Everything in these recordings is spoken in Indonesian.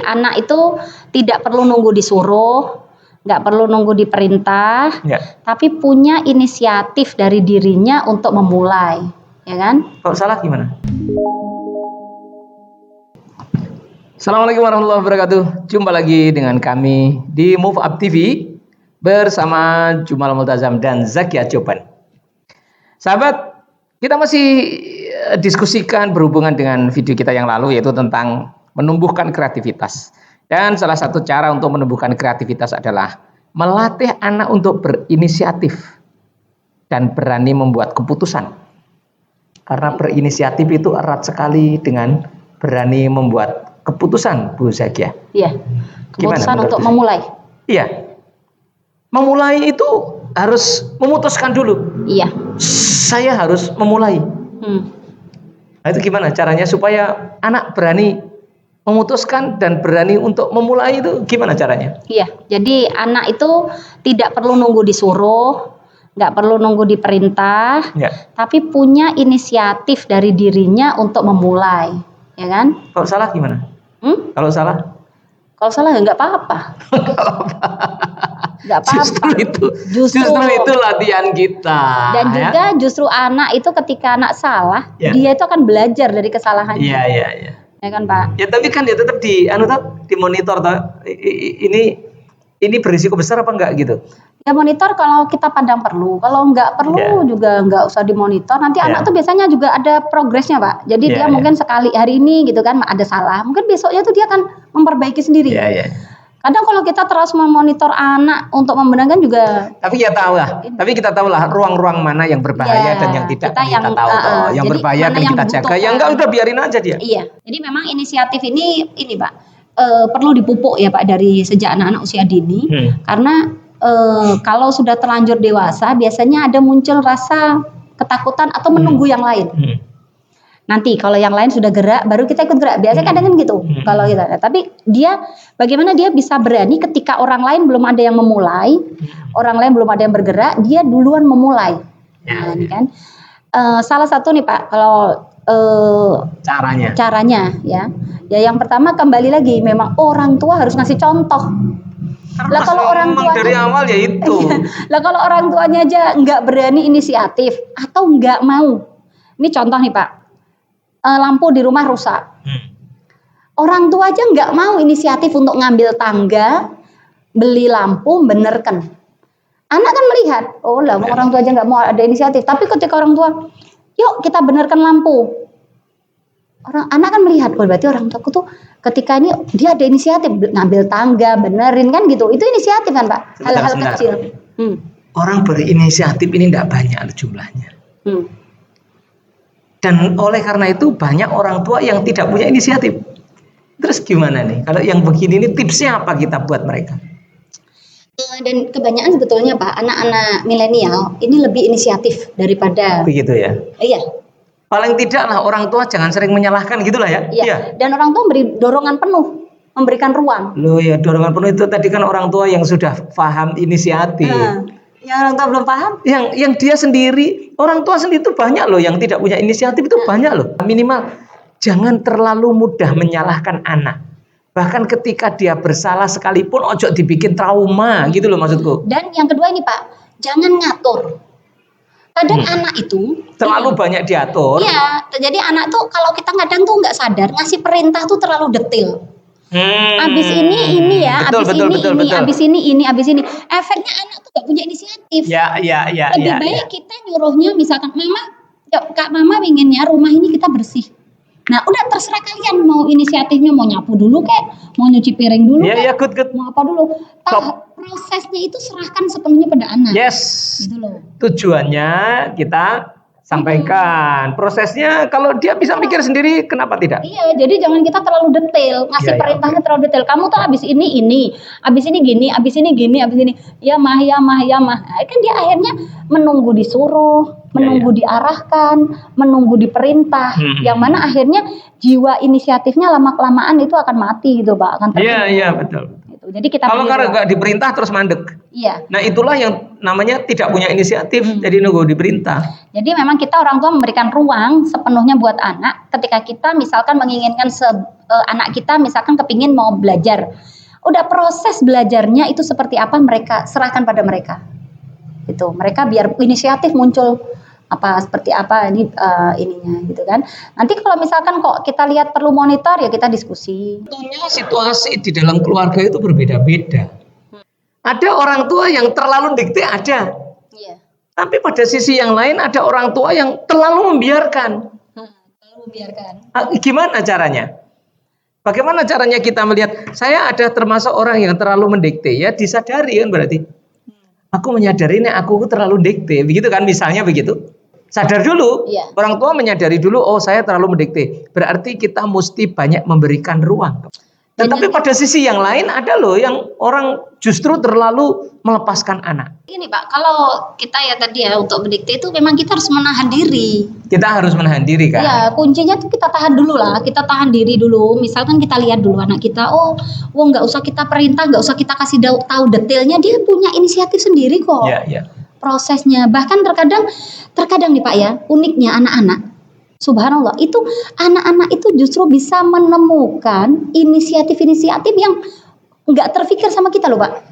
anak itu tidak perlu nunggu disuruh, nggak perlu nunggu diperintah, tapi punya inisiatif dari dirinya untuk memulai, ya kan? Kalau salah gimana? Assalamualaikum warahmatullahi wabarakatuh. Jumpa lagi dengan kami di Move Up TV bersama Jumal Multazam dan Zakia Coban. Sahabat, kita masih diskusikan berhubungan dengan video kita yang lalu, yaitu tentang menumbuhkan kreativitas. Dan salah satu cara untuk menumbuhkan kreativitas adalah melatih anak untuk berinisiatif dan berani membuat keputusan. Karena berinisiatif itu erat sekali dengan berani membuat keputusan, Bu Zakia. Iya. Keputusan untuk memulai. Iya. Memulai itu harus memutuskan dulu. Iya. Saya harus memulai. Nah, itu gimana caranya supaya anak berani memutuskan dan berani untuk memulai, itu gimana caranya? Iya. Jadi anak itu tidak perlu nunggu disuruh, nggak perlu nunggu diperintah, tapi punya inisiatif dari dirinya untuk memulai, ya kan? Kalau salah gimana? Kalau salah? Kalau salah ya nggak apa-apa. Nggak apa-apa. Justru itu latihan kita. Dan juga justru anak itu ketika anak salah, dia itu akan belajar dari kesalahannya. Iya. Ya kan, Pak? Ya tapi kan ya tetap dimonitor toh. Ini berisiko besar apa enggak gitu? Ya monitor kalau kita pandang perlu, kalau nggak perlu juga nggak usah dimonitor. Nanti anak tuh biasanya juga ada progresnya, Pak. Jadi dia mungkin sekali hari ini gitu kan ada salah, mungkin besoknya tuh dia akan memperbaiki sendiri. Kadang kalau kita terus memonitor anak untuk membenarkan juga. Tapi kita tahu lah ruang-ruang mana yang berbahaya dan yang tidak kita tahu. Yang berbahaya dan kita jaga. Yang enggak udah biarin aja dia. Iya. Jadi memang inisiatif ini Pak, perlu dipupuk ya Pak dari sejak anak-anak usia dini. Karena kalau sudah terlanjur dewasa biasanya ada muncul rasa ketakutan atau menunggu yang lain. Nanti kalau yang lain sudah gerak baru kita ikut gerak. Biasanya kadang kan gitu kalau kita. Tapi dia bagaimana dia bisa berani ketika orang lain belum ada yang memulai, orang lain belum ada yang bergerak, dia duluan memulai. Nah, ini kan salah satu nih Pak kalau caranya ya yang pertama kembali lagi memang orang tua harus ngasih contoh. Lah kalau orang tua dari awal ya itu. Lah kalau orang tuanya aja nggak berani inisiatif atau nggak mau. Ini contoh nih Pak. Lampu di rumah rusak. Orang tua aja nggak mau inisiatif untuk ngambil tangga, beli lampu, benerkan. Anak kan melihat, oh lah orang tua aja nggak mau ada inisiatif. Tapi ketika orang tua, yuk kita benerkan lampu. Anak kan melihat, oh berarti orang tuaku tuh ketika ini dia ada inisiatif ngambil tangga, benerin kan gitu. Itu inisiatif kan Pak, hal-hal kecil. Orang berinisiatif ini nggak banyak jumlahnya. Dan oleh karena itu banyak orang tua yang tidak punya inisiatif. Terus gimana nih? Kalau yang begini ini tipsnya apa kita buat mereka? Dan kebanyakan sebetulnya Pak, anak-anak milenial ini lebih inisiatif daripada. Begitu ya? Iya. Paling tidak lah orang tua jangan sering menyalahkan gitulah ya. Iya. Dan orang tua memberi dorongan penuh, memberikan ruang. Loh ya, dorongan penuh itu tadi kan orang tua yang sudah paham inisiatif. Yang orang tua belum paham? Yang dia sendiri, orang tua sendiri itu banyak loh yang tidak punya inisiatif itu banyak loh. Minimal jangan terlalu mudah menyalahkan anak. Bahkan ketika dia bersalah sekalipun ojo dibikin trauma gitu loh maksudku. Dan yang kedua ini Pak, jangan ngatur. Kadang anak itu terlalu banyak diatur. Iya, jadi anak tuh kalau kita kadang tuh nggak sadar ngasih perintah tuh terlalu detail. Abis ini ya, abis ini. Efeknya anak tuh gak punya inisiatif. Lebih baik kita nyuruhnya misalkan Kak Mama inginnya rumah ini kita bersih. Nah udah terserah kalian mau inisiatifnya mau nyapu dulu kayak mau nyuci piring dulu good. mau apa dulu. Prosesnya itu serahkan sepenuhnya pada anak. Gitu loh. Tujuannya kita sampaikan prosesnya, kalau dia bisa mikir sendiri kenapa tidak? Iya, jadi jangan kita terlalu detail ngasih perintahnya terlalu detail. Kamu tuh abis ini gini, abis ini gini. Ya mah. Nah, kan dia akhirnya menunggu disuruh, menunggu diarahkan, menunggu diperintah. Yang mana akhirnya jiwa inisiatifnya lama kelamaan itu akan mati gitu Pak, akan terhilang. Iya betul. Jadi kita kalau beri ruang. nggak diperintah terus mandek. Iya. Nah itulah yang namanya tidak punya inisiatif. Jadi nunggu diperintah. Jadi memang kita orang tua memberikan ruang sepenuhnya buat anak. Ketika kita misalkan menginginkan anak kita misalkan kepingin mau belajar, udah proses belajarnya itu seperti apa mereka serahkan pada mereka. Itu mereka biar inisiatif muncul apa seperti apa ininya gitu kan. Nanti kalau misalkan kok kita lihat perlu monitor ya kita diskusi. Tentunya situasi di dalam keluarga itu berbeda-beda. Ada orang tua yang terlalu dikte ada. Iya. Tapi pada sisi yang lain ada orang tua yang terlalu membiarkan. Terlalu membiarkan. Gimana caranya? Bagaimana caranya kita melihat saya ada termasuk orang yang terlalu mendikte ya disadari kan berarti. Aku menyadari nih aku terlalu dikte, begitu kan misalnya begitu. Sadar dulu, Iya. Orang tua menyadari dulu, oh saya terlalu mendikte. Berarti kita mesti banyak memberikan ruang. Tetapi pada sisi yang lain ada loh yang orang justru terlalu melepaskan anak. Ini Pak, kalau kita ya tadi ya untuk mendikte itu memang kita harus menahan diri. Kita harus menahan diri kan? Ya kuncinya tuh kita tahan dulu lah, kita tahan diri dulu. Misalkan kita lihat dulu anak kita, nggak usah kita perintah, nggak usah kita kasih tahu detailnya, dia punya inisiatif sendiri kok. Iya, iya. Prosesnya bahkan terkadang nih Pak ya, uniknya anak-anak. Subhanallah, itu anak-anak itu justru bisa menemukan inisiatif-inisiatif yang nggak terfikir sama kita loh Pak.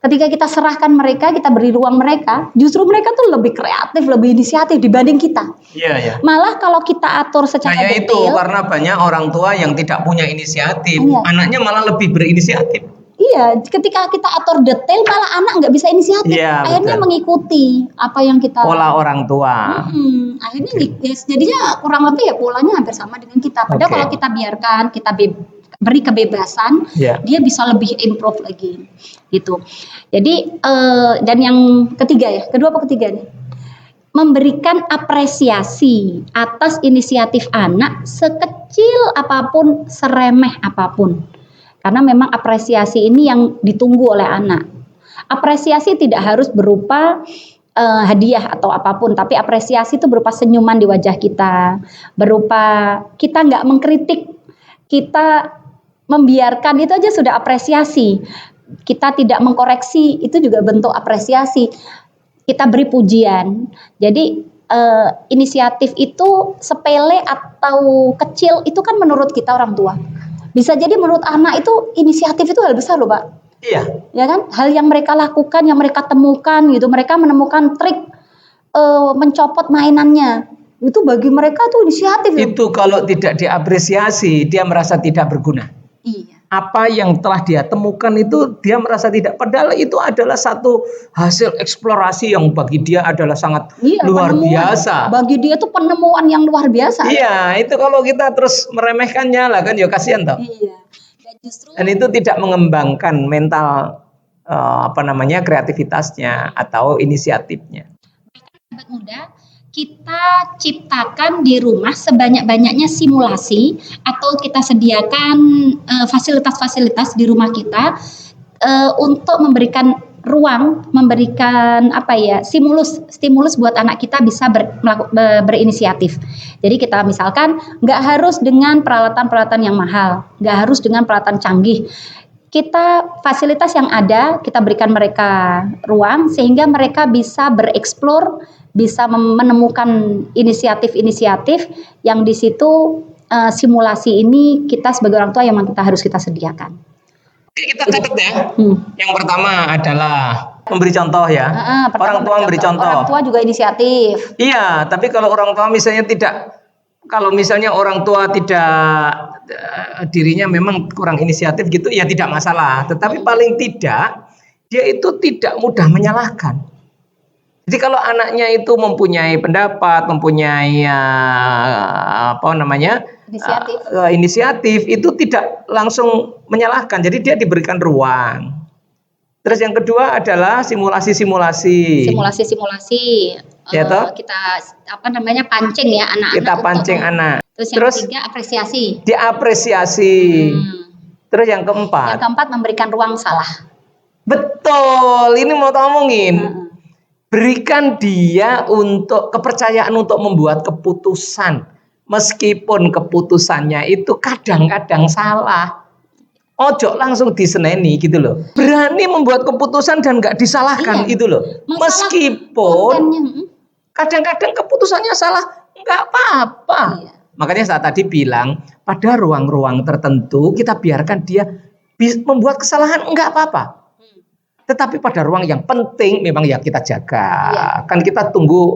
Ketika kita serahkan mereka, kita beri ruang mereka, justru mereka tuh lebih kreatif, lebih inisiatif dibanding kita. Iya, iya. Malah kalau kita atur secara Itu detail, karena banyak orang tua yang tidak punya inisiatif, Iya. anaknya malah lebih berinisiatif. iya, ketika kita atur detail, malah anak nggak bisa inisiatif. Iya, Akhirnya betul. mengikuti apa yang kita. Pola orang tua. Akhirnya jadinya kurang lebih ya polanya hampir sama dengan kita. Padahal Oke. kalau kita biarkan, kita beri kebebasan, Iya. dia bisa lebih improve lagi, gitu. Jadi dan yang kedua apa ketiga nih? Memberikan apresiasi atas inisiatif anak sekecil apapun, seremeh apapun. Karena memang apresiasi ini yang ditunggu oleh anak. Apresiasi tidak harus berupa hadiah atau apapun, tapi apresiasi itu berupa senyuman di wajah kita, berupa kita nggak mengkritik, kita membiarkan, itu aja sudah apresiasi. Kita tidak mengkoreksi, itu juga bentuk apresiasi. Kita beri pujian. Jadi inisiatif itu sepele atau kecil itu kan menurut kita orang tua. Bisa jadi menurut anak itu inisiatif itu hal besar loh Pak. Iya. Ya kan, hal yang mereka lakukan, yang mereka temukan gitu, mereka menemukan trik mencopot mainannya, itu bagi mereka tuh inisiatif. Itu kalau tidak diapresiasi, dia merasa tidak berguna. Iya. Apa yang telah dia temukan itu dia merasa tidak, padahal itu adalah satu hasil eksplorasi yang bagi dia adalah sangat luar penemuan. biasa. Bagi dia tuh penemuan yang luar biasa. Iya, itu kalau kita terus meremehkannya lah kan ya kasihan toh. Iya. Dan itu tidak mengembangkan mental kreativitasnya atau inisiatifnya. Sahabat muda, kita ciptakan di rumah sebanyak-banyaknya simulasi atau kita sediakan fasilitas-fasilitas di rumah kita untuk memberikan ruang, memberikan stimulus buat anak kita bisa berinisiatif. Jadi kita misalkan nggak harus dengan peralatan-peralatan yang mahal, nggak harus dengan peralatan canggih. Kita fasilitas yang ada, kita berikan mereka ruang sehingga mereka bisa bereksplor, bisa menemukan inisiatif-inisiatif yang di situ simulasi ini kita sebagai orang tua yang kita harus kita sediakan. Kita catat ya. Yang pertama adalah memberi contoh ya. Orang tua memberi contoh. Orang tua juga inisiatif. Iya, tapi kalau orang tua misalnya orang tua tidak dirinya memang kurang inisiatif gitu ya tidak masalah. Tetapi paling tidak dia itu tidak mudah menyalahkan. Jadi kalau anaknya itu mempunyai pendapat, mempunyai inisiatif itu tidak langsung menyalahkan. Jadi dia diberikan ruang. Terus yang kedua adalah simulasi-simulasi. Ya toh? Kita pancing ya anak-anak. Kita pancing anak. Terus yang ketiga apresiasi. Diapresiasi. Terus yang keempat. Yang keempat memberikan ruang salah. Betul. Ini mau ngomongin. Berikan dia kepercayaan untuk membuat keputusan. Meskipun keputusannya itu kadang-kadang salah. Ojo langsung diseneni gitu loh. Berani membuat keputusan dan nggak disalahkan gitu loh. Meskipun kadang-kadang keputusannya salah, nggak apa-apa. Makanya saat tadi bilang pada ruang-ruang tertentu kita biarkan dia membuat kesalahan, nggak apa-apa. Tetapi pada ruang yang penting memang ya kita jaga. Kan kita tunggu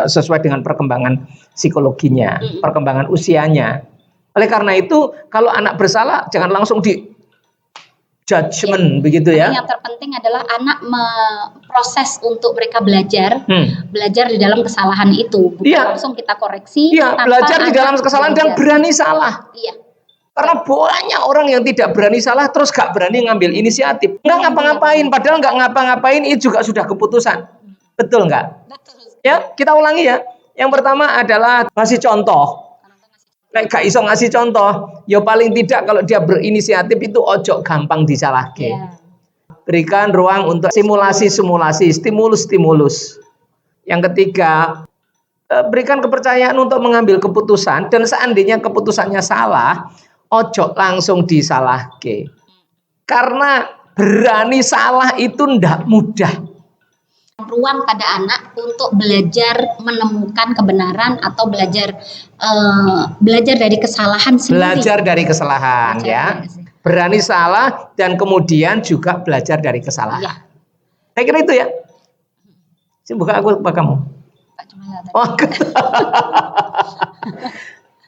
sesuai dengan perkembangan psikologinya, perkembangan usianya. Oleh karena itu kalau anak bersalah jangan langsung di judgment begitu ya. Yang terpenting adalah anak proses untuk mereka belajar di dalam kesalahan itu, bukan langsung kita koreksi. Belajar di dalam kesalahan dan berani salah. Karena banyak orang yang tidak berani salah terus gak berani ngambil inisiatif, nggak ngapa-ngapain, padahal nggak ngapa-ngapain itu juga sudah keputusan. Betul nggak? Betul. Ya, kita ulangi ya. Yang pertama adalah ngasih contoh. Nek gak iso ngasih contoh, ya paling tidak kalau dia berinisiatif itu ojo gampang disalahke. Berikan ruang untuk simulasi-simulasi, stimulus-stimulus. Yang ketiga, berikan kepercayaan untuk mengambil keputusan dan seandainya keputusannya salah, ojo langsung disalahke. Karena berani salah itu ndak mudah. Ruang pada anak untuk belajar menemukan kebenaran atau belajar dari kesalahan sendiri. Belajar dari kesalahan ya. Berani salah dan kemudian juga belajar dari kesalahan. Saya kira itu ya. Bukan aku apa kamu?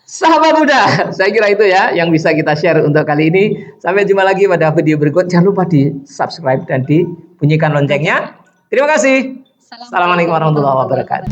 Sahabat muda, saya kira itu ya yang bisa kita share untuk kali ini. Sampai jumpa lagi pada video berikut. Jangan lupa di subscribe dan dibunyikan loncengnya. Terima kasih. Assalamualaikum warahmatullahi wabarakatuh.